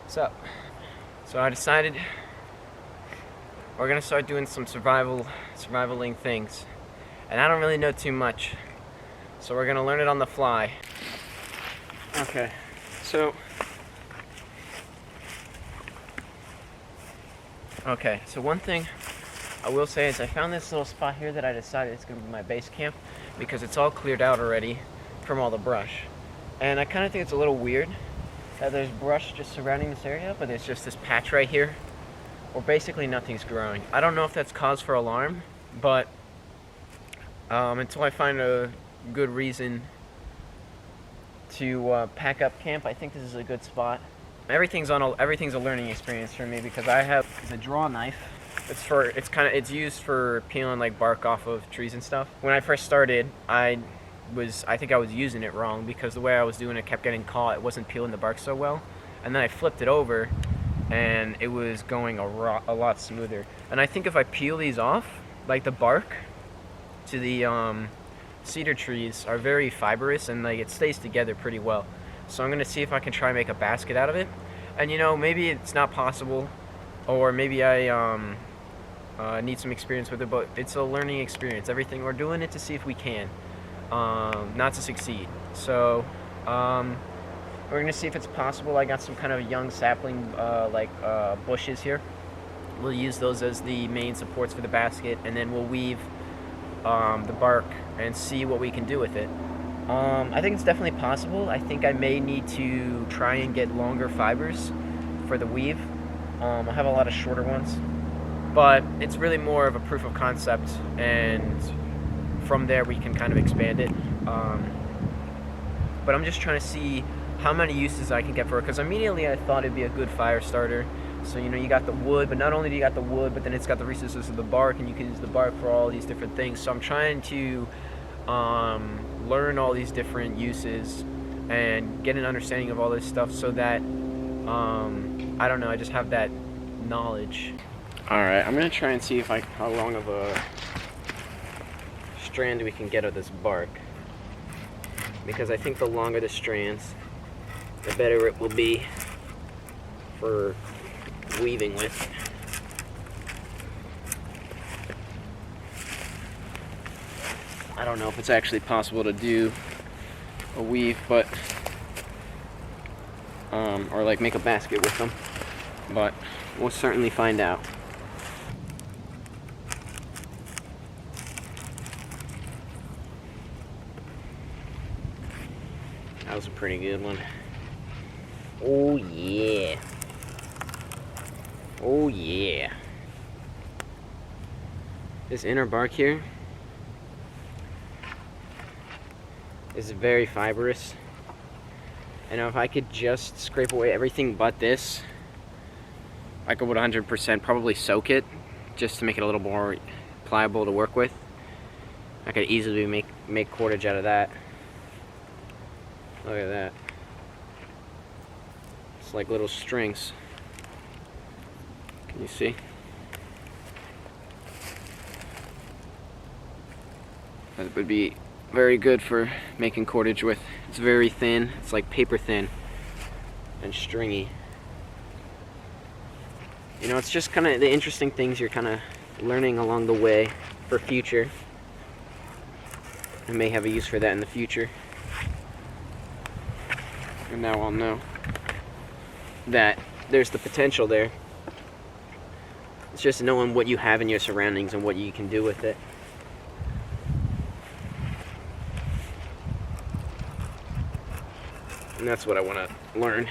So I decided we're gonna start doing some survivaling things, and I don't really know too much, so we're gonna learn it on the fly. Okay, so one thing I will say is I found this little spot here that I decided it's gonna be my base camp because it's all cleared out already from all the brush, and I kind of think it's a little weird that there's brush just surrounding this area, but there's just this patch right here where basically nothing's growing. I don't know if that's cause for alarm, but until I find a good reason to pack up camp, I think this is a good spot. Everything's a learning experience for me because I have a draw knife. It's used for peeling like bark off of trees and stuff. When I first started, I think I was using it wrong because the way I was doing it kept getting caught. It wasn't peeling the bark so well, and then I flipped it over and it was going a lot smoother. And I think if I peel these off, like the bark to the cedar trees are very fibrous and like it stays together pretty well. So I'm gonna see if I can try and make a basket out of it. And maybe it's not possible, or maybe I need some experience with it, but it's a learning experience. Everything we're doing it to see if we can. Not to succeed. So we're gonna see if it's possible. I got some kind of young sapling bushes here. We'll use those as the main supports for the basket, and then we'll weave the bark and see what we can do with it. I think it's definitely possible. I think I may need to try and get longer fibers for the weave. I have a lot of shorter ones, but it's really more of a proof of concept, and from there we can kind of expand it. But I'm just trying to see how many uses I can get for it, because immediately I thought it'd be a good fire starter. So you got the wood, but not only do you got the wood, but then it's got the resources of the bark, and you can use the bark for all these different things. So I'm trying to learn all these different uses and get an understanding of all this stuff, so that I don't know, I just have that knowledge. Alright, I'm gonna try and see how long of a strand we can get of this bark, because I think the longer the strands, the better it will be for weaving with. I don't know if it's actually possible to do a weave, but or like make a basket with them, but we'll certainly find out. That was a pretty good one. Oh yeah. Oh yeah. This inner bark here is very fibrous. And if I could just scrape away everything but this, I could 100% probably soak it just to make it a little more pliable to work with. I could easily make cordage out of that. Look at that. It's like little strings. Can you see? That would be very good for making cordage with. It's very thin. It's like paper thin and stringy. It's just kind of the interesting things you're kind of learning along the way for future. I may have a use for that in the future. And now I'll know that there's the potential there. It's just knowing what you have in your surroundings and what you can do with it. And that's what I want to learn.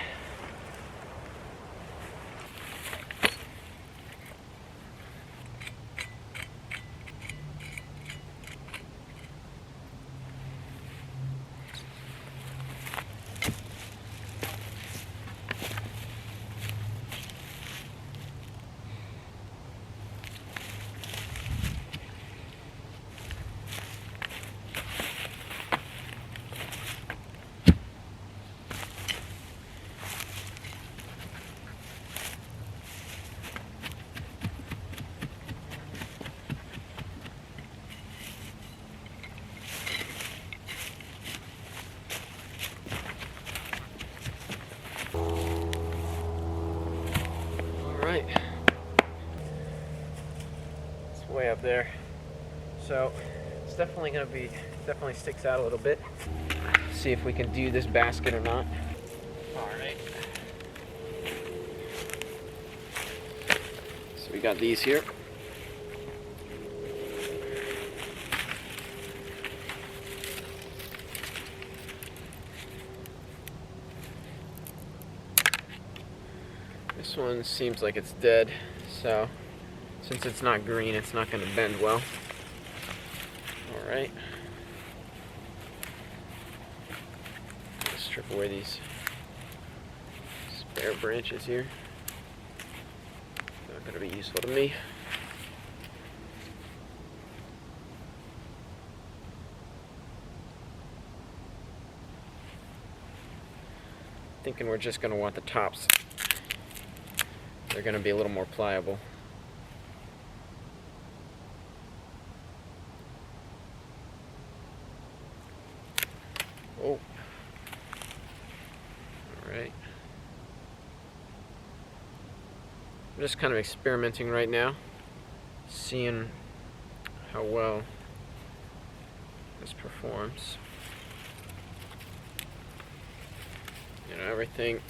there. So it's definitely gonna be, definitely sticks out a little bit. See if we can do this basket or not. All right. So we got these here. This one seems like it's dead, so since it's not green, it's not going to bend well. All right. Strip away these spare branches here. Not going to be useful to me. Thinking we're just going to want the tops. They're going to be a little more pliable. Oh. Alright. I'm just kind of experimenting right now, seeing how well this performs. You know, everything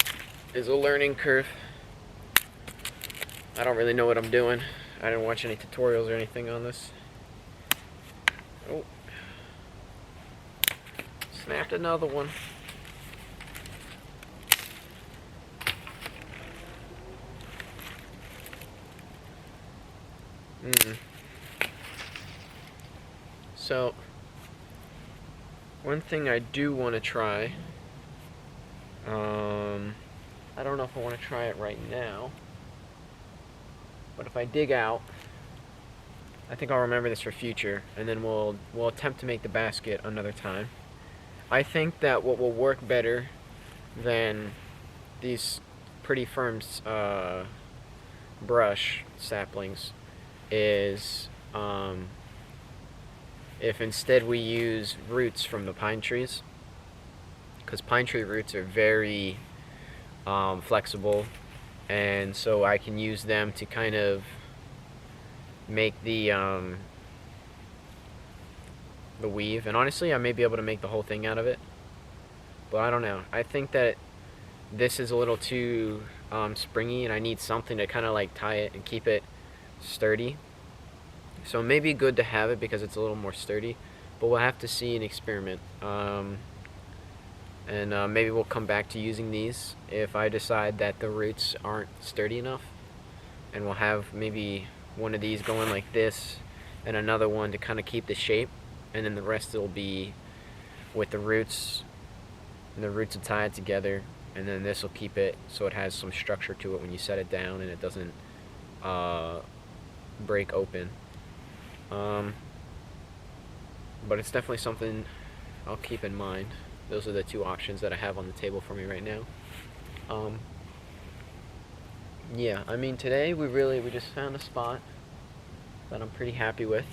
is a learning curve. I don't really know what I'm doing. I didn't watch any tutorials or anything on this. Oh. Snapped another one. So, one thing I do want to try, I don't know if I want to try it right now, but if I dig out, I think I'll remember this for future, and then we'll attempt to make the basket another time. I think that what will work better than these pretty firm brush saplings is if instead we use roots from the pine trees, because pine tree roots are very flexible, and so I can use them to kind of make the weave. And honestly, I may be able to make the whole thing out of it, but I don't know. I think that this is a little too springy, and I need something to kind of like tie it and keep it sturdy. So it may be good to have it because it's a little more sturdy, but we'll have to see and experiment. And maybe we'll come back to using these if I decide that the roots aren't sturdy enough, and we'll have maybe one of these going like this and another one to kind of keep the shape, and then the rest will be with the roots, and the roots will tie it together, and then this will keep it so it has some structure to it when you set it down and it doesn't break open. But it's definitely something I'll keep in mind. Those are the two options that I have on the table for me right now. Yeah, I mean, today we just found a spot that I'm pretty happy with,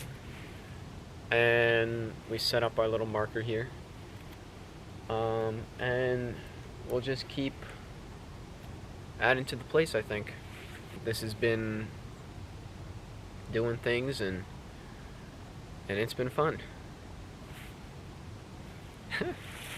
and we set up our little marker here, and we'll just keep adding to the place. I think this has been doing things, and it's been fun.